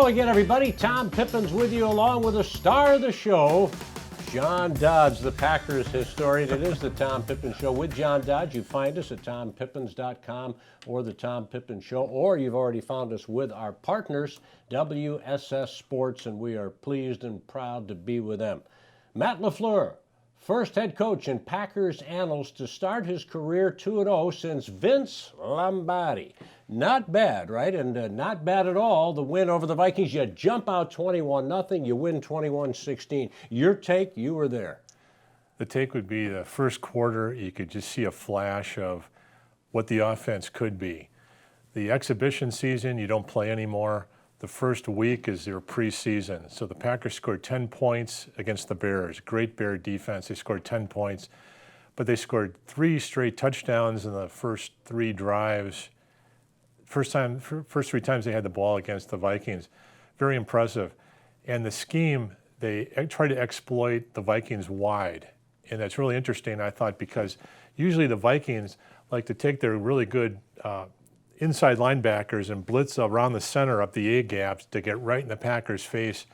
again, everybody. Tom Pipines with you, along with the star of the show, John Dodds, the Packers historian. It is the Tom Pipines Show with John Dodds. You find us at tompipins.com or the Tom Pipines Show, or you've already found us with our partners, WSS Sports, and we are pleased and proud to be with them. Matt LaFleur, first head coach in Packers annals to start his career 2-0 since Vince Lombardi. Not bad, right? And not bad at all. The win over the Vikings. You jump out 21-0. You win 21-16. Your take, you were there. The take would be the first quarter, you could just see a flash of what the offense could be. The exhibition season, you don't play anymore. The first week is their preseason. So the Packers scored 10 points against the Bears. Great Bear defense. They scored 10 points. But they scored 3 straight touchdowns in the first 3 drives. First 3 times they had the ball against the Vikings. Very impressive. And the scheme, they try to exploit the Vikings wide. And that's really interesting, I thought, because usually the Vikings like to take their really good inside linebackers and blitz around the center up the A-gaps to get right in the Packers' face.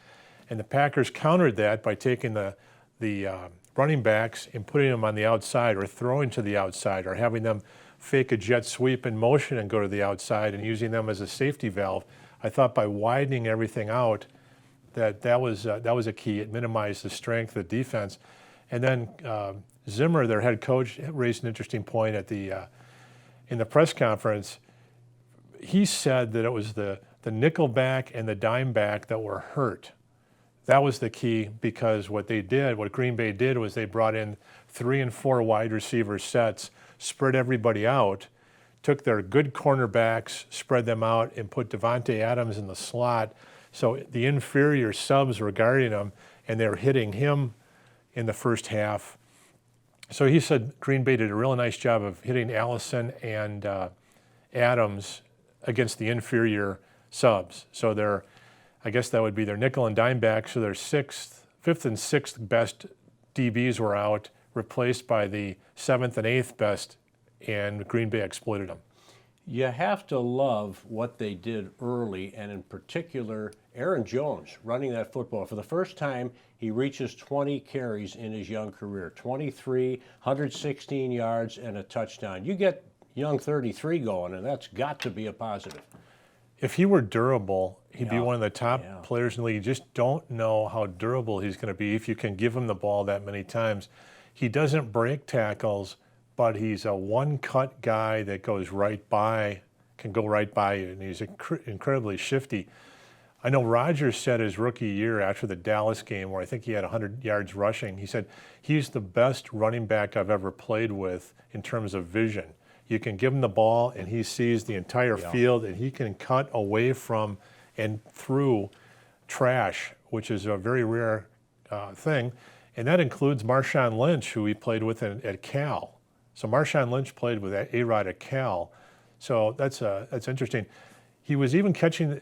And the Packers countered that by taking the running backs and putting them on the outside or throwing to the outside or having them fake a jet sweep in motion and go to the outside and using them as a safety valve. I thought by widening everything out that was a key. It minimized the strength of the defense. And then Zimmer, their head coach, raised an interesting point at in the press conference. He said that it was the nickel back and the dime back that were hurt. That was the key, because what Green Bay did was they brought in 3 and 4 wide receiver sets, spread everybody out, took their good cornerbacks, spread them out, and put Davante Adams in the slot. So the inferior subs were guarding him, and they were hitting him in the first half. So he said Green Bay did a really nice job of hitting Allison and Adams against the inferior subs. So I guess that would be their nickel and dime back. So their 5th and 6th best DBs were out, replaced by the 7th and 8th best, and Green Bay exploited them. You have to love what they did early, and in particular, Aaron Jones running that football. For the first time, he reaches 20 carries in his young career. 23, 116 yards, and a touchdown. You get young 33 going, and that's got to be a positive. If he were durable, he'd be one of the top players in the league. You just don't know how durable he's going to be if you can give him the ball that many times. He doesn't break tackles, but he's a one-cut guy that goes right by, can go right by you, and he's incredibly shifty. I know Rodgers said his rookie year after the Dallas game, where I think he had 100 yards rushing, he said, he's the best running back I've ever played with in terms of vision. You can give him the ball, and he sees the entire field, and he can cut away from and through trash, which is a very rare thing. And that includes Marshawn Lynch, who he played with at Cal. So Marshawn Lynch played with A-Rod at Cal. So that's interesting. He was even catching,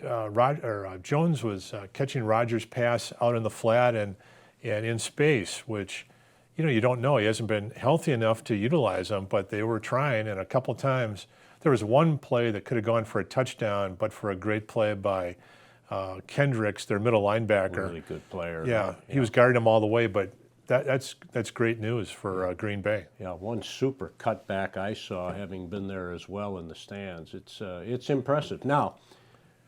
Jones was catching Rodgers' pass out in the flat and in space, which, you don't know. He hasn't been healthy enough to utilize them, but they were trying, and a couple times there was one play that could have gone for a touchdown, but for a great play by Kendricks, their middle linebacker. Really good player. Yeah, he was guarding him all the way, but that's great news for Green Bay. Yeah, one super cutback I saw, having been there as well in the stands. It's impressive. Now,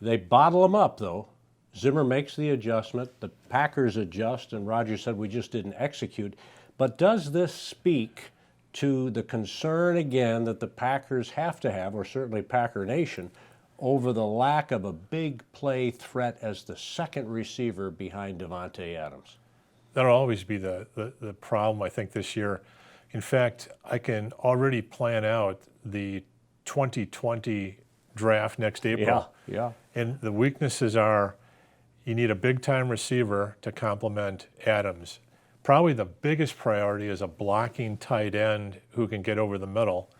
they bottle them up, though. Zimmer makes the adjustment. The Packers adjust, and Rodgers said we just didn't execute. But does this speak to the concern, again, that the Packers have to have, or certainly Packer Nation, over the lack of a big play threat as the second receiver behind Davante Adams? That'll always be the problem, I think, this year. In fact, I can already plan out the 2020 draft next April. Yeah. And the weaknesses are you need a big-time receiver to complement Adams. Probably the biggest priority is a blocking tight end who can get over the middle.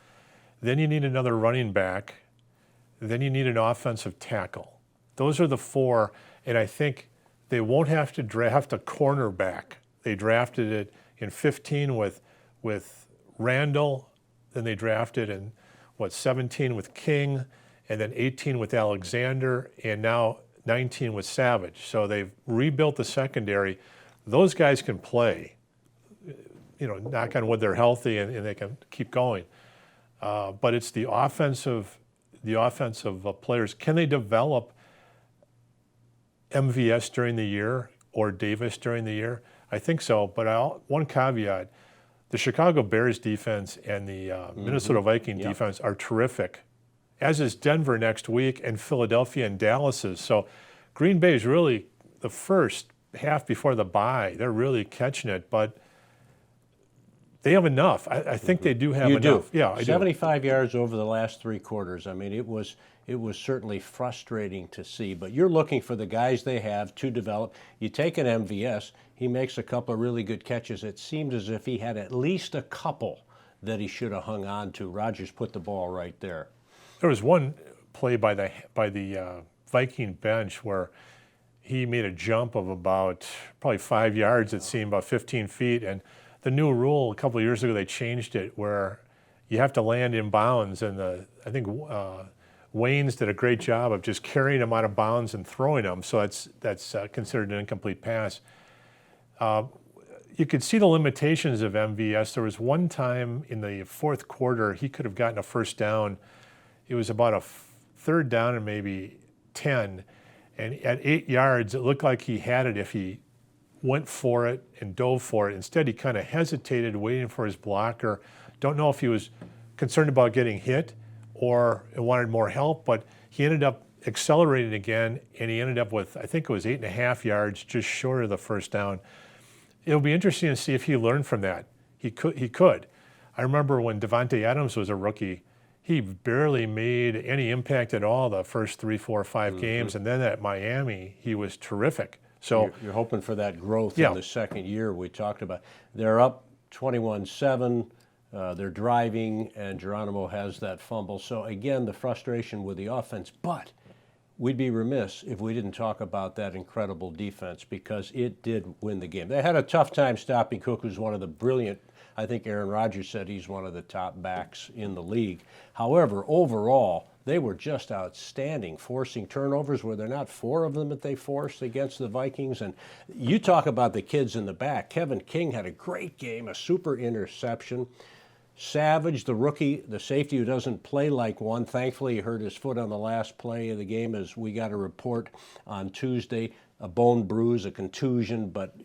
Then you need another running back. Then you need an offensive tackle. Those are the 4, and I think they won't have to draft a cornerback. They drafted it in 15 with Randall, then they drafted in 17 with King, and then 18 with Alexander, and now 19 with Savage. So they've rebuilt the secondary. Those guys can play. Knock on wood, they're healthy and they can keep going. But it's the offensive players. Can they develop MVS during the year or Davis during the year? I think so. But one caveat: the Chicago Bears defense and the Minnesota Viking defense are terrific, as is Denver next week, and Philadelphia and Dallas is. So Green Bay is really the first half before the bye. They're really catching it, but they have enough. I think they do have enough. Do. Yeah, I 75 yards over the last 3 quarters. I mean, it was certainly frustrating to see. But you're looking for the guys they have to develop. You take an MVS, he makes a couple of really good catches. It seemed as if he had at least a couple that he should have hung on to. Rodgers put the ball right there. There was one play by the Viking bench where he made a jump of about probably 5 yards. It seemed about 15 feet, and the new rule a couple of years ago, they changed it where you have to land in bounds, and I think Waynes did a great job of just carrying him out of bounds and throwing him, so that's considered an incomplete pass. You could see the limitations of MVS. There was one time in the fourth quarter he could have gotten a first down. It was about a third down and maybe 10, and at 8 yards, it looked like he had it if he went for it and dove for it. Instead, he kind of hesitated, waiting for his blocker. Don't know if he was concerned about getting hit or wanted more help, but he ended up accelerating again, and he ended up with, I think it was 8.5 yards, just short of the first down. It'll be interesting to see if he learned from that. He could. I remember when Devontae Adams was a rookie, he barely made any impact at all the first 3, 4, 5 games, and then at Miami, he was terrific. So you're hoping for that growth in the second year we talked about. They're up 21-7. They're driving, and Geronimo has that fumble. So, again, the frustration with the offense. But we'd be remiss if we didn't talk about that incredible defense, because it did win the game. They had a tough time stopping Cook, who's one of the brilliant, I think Aaron Rodgers said he's one of the top backs in the league. However, overall, they were just outstanding, forcing turnovers. Were there not 4 of them that they forced against the Vikings? And you talk about the kids in the back. Kevin King had a great game, a super interception. Savage, the rookie, the safety who doesn't play like one. Thankfully, he hurt his foot on the last play of the game, as we got a report on Tuesday. A bone bruise, a contusion, but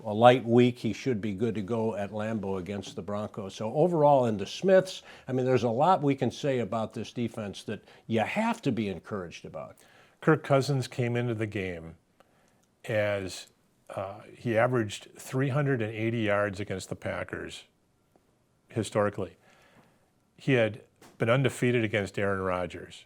a light week. He should be good to go at Lambeau against the Broncos. So overall, in the Smiths, I mean, there's a lot we can say about this defense that you have to be encouraged about. Kirk Cousins came into the game as he averaged 380 yards against the Packers historically. He had been undefeated against Aaron Rodgers,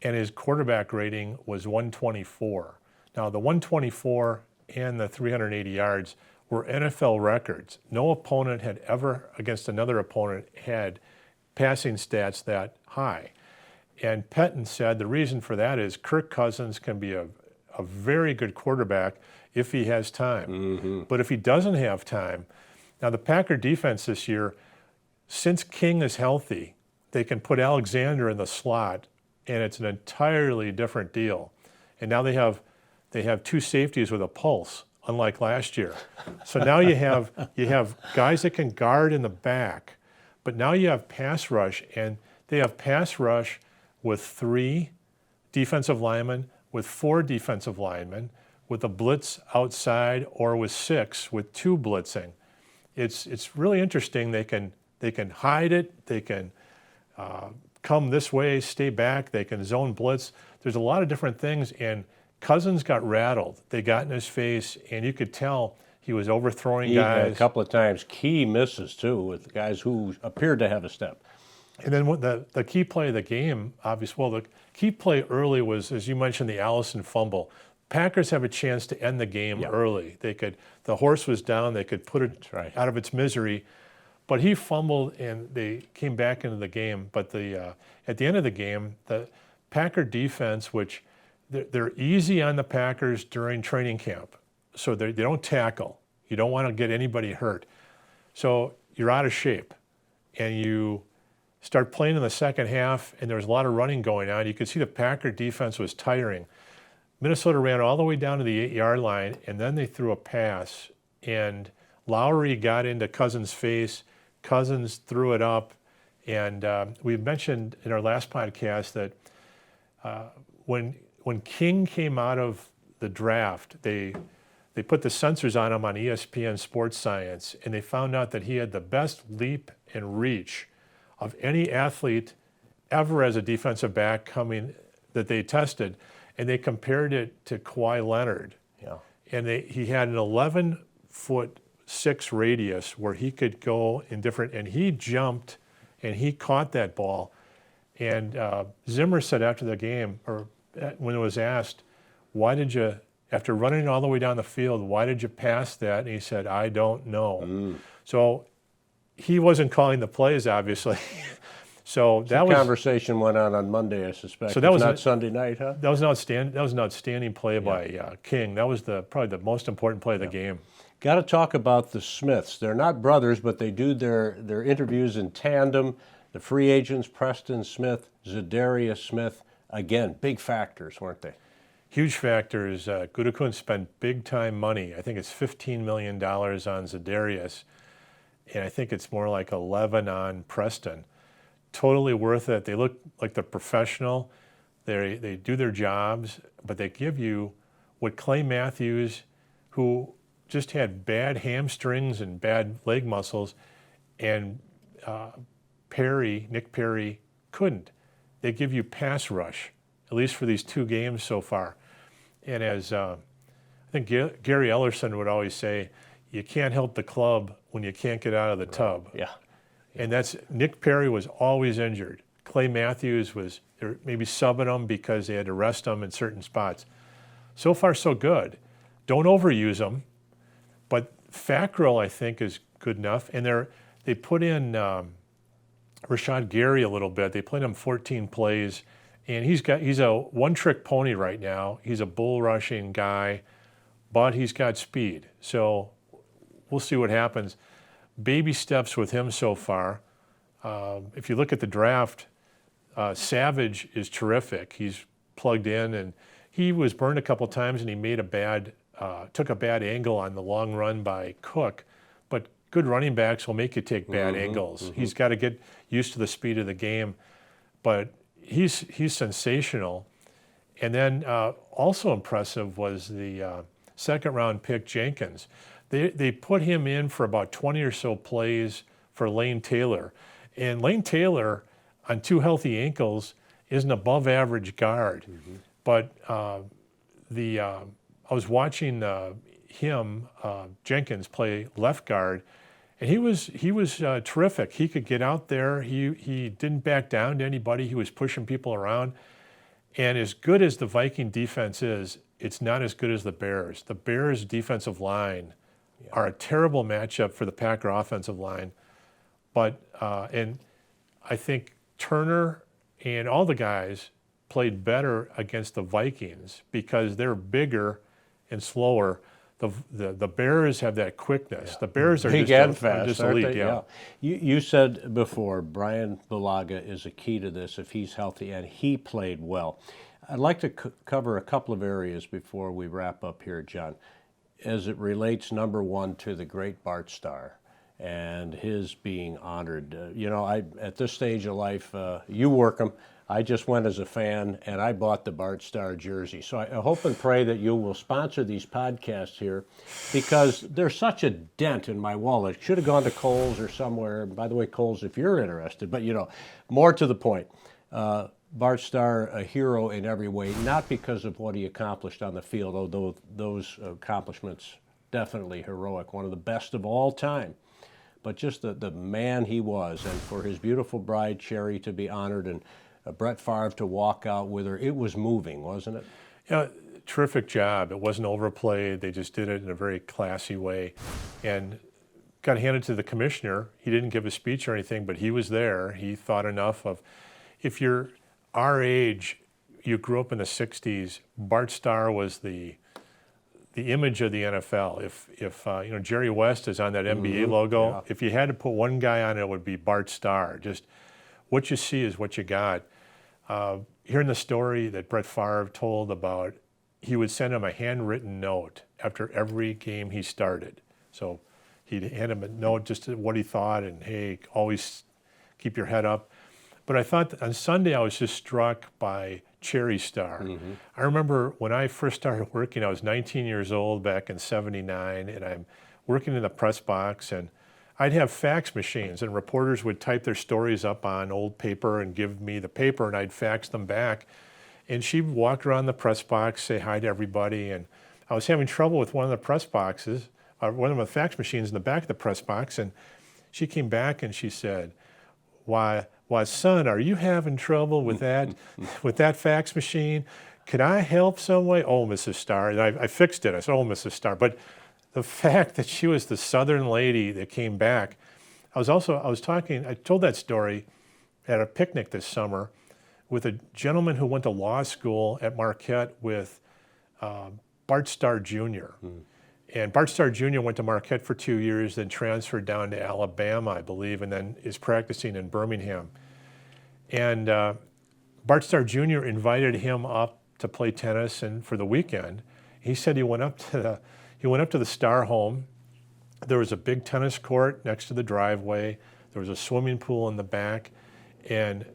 and his quarterback rating was 124. Now, the 124 and the 380 yards were NFL records. No opponent had ever, against another opponent, had passing stats that high. And Pettin said the reason for that is Kirk Cousins can be a very good quarterback if he has time. But if he doesn't have time, now the Packer defense this year, since King is healthy, they can put Alexander in the slot, and it's an entirely different deal. And now they have 2 safeties with a pulse, unlike last year. So now you have guys that can guard in the back, but now you have pass rush, and they have pass rush with 3 defensive linemen, with 4 defensive linemen, with a blitz outside, or with 6 with 2 blitzing. It's really interesting. They can hide it. They can come this way, stay back. They can zone blitz. There's a lot of different things, and Cousins got rattled. They got in his face, and you could tell he was overthrowing guys. A couple of times, key misses, too, with guys who appeared to have a step. And then the key play of the game, obviously, the key play early was, as you mentioned, the Allison fumble. Packers have a chance to end the game early. The horse was down. They could put it out of its misery. But he fumbled, and they came back into the game. But at the end of the game, the Packer defense, which they're easy on the Packers during training camp, so they don't tackle. You don't want to get anybody hurt. So you're out of shape, and you start playing in the second half, and there was a lot of running going on. You could see the Packer defense was tiring. Minnesota ran all the way down to the 8-yard line, and then they threw a pass, and Lowry got into Cousins' face. Cousins threw it up, and we mentioned in our last podcast that when King came out of the draft, they put the sensors on him on ESPN Sports Science, and they found out that he had the best leap and reach of any athlete ever as a defensive back coming that they tested, and they compared it to Kawhi Leonard. Yeah. And he had an 11'6" radius where he could go in different, and he jumped and he caught that ball. And Zimmer said after the game, or when it was asked, why did you, after running all the way down the field, why did you pass that? And he said, I don't know. So he wasn't calling the plays, obviously. So that was conversation went on Monday, I suspect. So that was not Sunday night, huh? That was an outstanding play by King. That was probably the most important play of the game. Got to talk about the Smiths. They're not brothers, but they do their interviews in tandem. The free agents, Preston Smith, Zadarius Smith, again, big factors, weren't they? Huge factors. Gutekunst spent big-time money. I think it's $15 million on Zadarius, and I think it's more like 11 on Preston. Totally worth it. They look like they're professional. They do their jobs, but they give you what Clay Matthews, who just had bad hamstrings and bad leg muscles, and Nick Perry couldn't. They give you pass rush, at least for these 2 games so far. And as I think Gary Ellerson would always say, you can't help the club when you can't get out of the tub. Yeah. And that's, Nick Perry was always injured. Clay Matthews was maybe subbing him because they had to rest him in certain spots. So far, so good. Don't overuse them. But Fackrell, I think, is good enough. And they put in Rashad Gary a little bit. They played him 14 plays. And he's a one-trick pony right now. He's a bull-rushing guy, but he's got speed. So we'll see what happens. Baby steps with him so far. If you look at the draft, Savage is terrific. He's plugged in, and he was burned a couple times, and he made took a bad angle on the long run by Cook. But good running backs will make you take bad angles. He's got to get used to the speed of the game, but he's sensational. And then also impressive was the second-round pick Jenkins. They put him in for about 20 or so plays for Lane Taylor. And Lane Taylor, on 2 healthy ankles, is an above-average guard. But I was watching Jenkins, play left guard, and he was terrific. He could get out there. He didn't back down to anybody. He was pushing people around. And as good as the Viking defense is, it's not as good as the Bears. The Bears' defensive line are a terrible matchup for the Packer offensive line. But and I think Turner and all the guys played better against the Vikings because they're bigger and slower. The Bears have that quickness. The Bears are big just, and fast, just aren't elite. they? Yeah. You said before, Brian Bulaga is a key to this if he's healthy, and he played well. I'd like to cover a couple of areas before we wrap up here, John, as it relates, number one, to the great Bart Starr and his being honored. At this stage of life, you work them. I just went as a fan, and I bought the Bart Starr jersey. So I hope and pray that you will sponsor these podcasts here, because there's such a dent in my wallet. Should have gone to Kohl's or somewhere. By the way, Kohl's, if you're interested. But, more to the point, Bart Starr, a hero in every way, not because of what he accomplished on the field, although those accomplishments definitely heroic, one of the best of all time, but just the man he was, and for his beautiful bride, Sherry, to be honored, and Brett Favre to walk out with her. It was moving, wasn't it? Yeah, terrific job. It wasn't overplayed. They just did it in a very classy way. And got handed to the commissioner. He didn't give a speech or anything, but he was there. He thought enough of, if you're our age, you grew up in the 60s, Bart Starr was the image of the NFL. If Jerry West is on that NBA logo, if you had to put one guy on it, it would be Bart Starr. Just what you see is what you got. Hearing the story that Brett Favre told about he would send him a handwritten note after every game he started. So he'd hand him a note just to what he thought, and hey, always keep your head up. But I thought on Sunday I was just struck by Cherry Star. I remember when I first started working, I was 19 years old back in '79, and I'm working in the press box, and I'd have fax machines, and reporters would type their stories up on old paper and give me the paper, and I'd fax them back. And she'd walk around the press box, say hi to everybody, and I was having trouble with one of the press boxes, one of the fax machines in the back of the press box, and she came back and she said, why, son, are you having trouble with that fax machine? Could I help some way? Oh, Mrs. Starr. And I fixed it. I said, oh, Mrs. Starr. But the fact that she was the Southern lady that came back, I told that story at a picnic this summer with a gentleman who went to law school at Marquette with Bart Starr Jr. And Bart Starr Jr. went to Marquette for 2 years, then transferred down to Alabama, I believe, and then is practicing in Birmingham. And Bart Starr Jr. invited him up to play tennis, and for the weekend, he said he went up to the Starr home. There was a big tennis court next to the driveway. There was a swimming pool in the back, and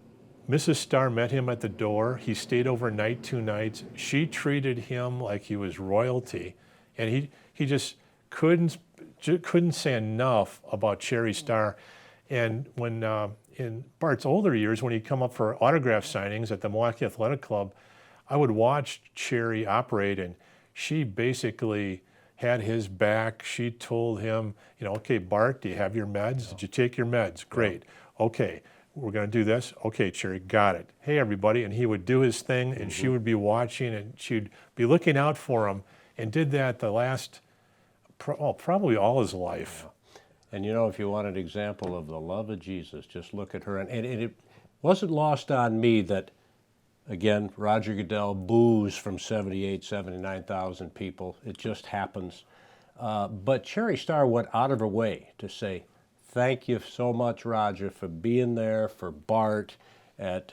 Mrs. Starr met him at the door. He stayed overnight 2 nights. She treated him like he was royalty, and he just couldn't say enough about Cherry Starr. And when in Bart's older years, when he'd come up for autograph signings at the Milwaukee Athletic Club, I would watch Cherry operate, and she basically had his back. She told him, okay, Bart, do you have your meds? Did you take your meds? Great. Okay, we're going to do this. Okay, Cherry, got it. Hey, everybody. And he would do his thing, and she would be watching, and she'd be looking out for him, and did that the last, probably all his life. And if you want an example of the love of Jesus, just look at her. And it wasn't lost on me that, again, Roger Goodell boos from 79,000 people. It just happens. But Cherry Starr went out of her way to say, thank you so much, Roger, for being there for Bart at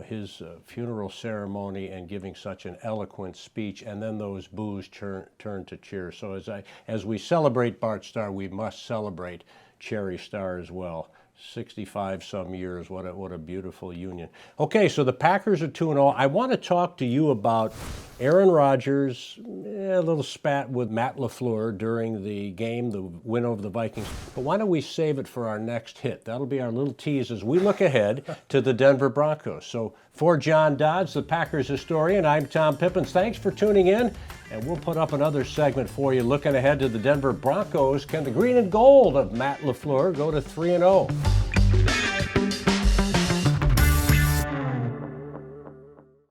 his funeral ceremony and giving such an eloquent speech, and then those boos turned to cheers. So as we celebrate Bart Starr, we must celebrate Cherry Starr as well. 65 some years, what a beautiful union. Okay, so the Packers are 2-0. I want to talk to you about Aaron Rodgers, a little spat with Matt LaFleur during the game, the win over the Vikings. But why don't we save it for our next hit? That'll be our little tease as we look ahead to the Denver Broncos. So for John Dodds, the Packers historian, I'm Tom Pippins. Thanks for tuning in, and we'll put up another segment for you looking ahead to the Denver Broncos. Can the green and gold of Matt LaFleur go to 3-0?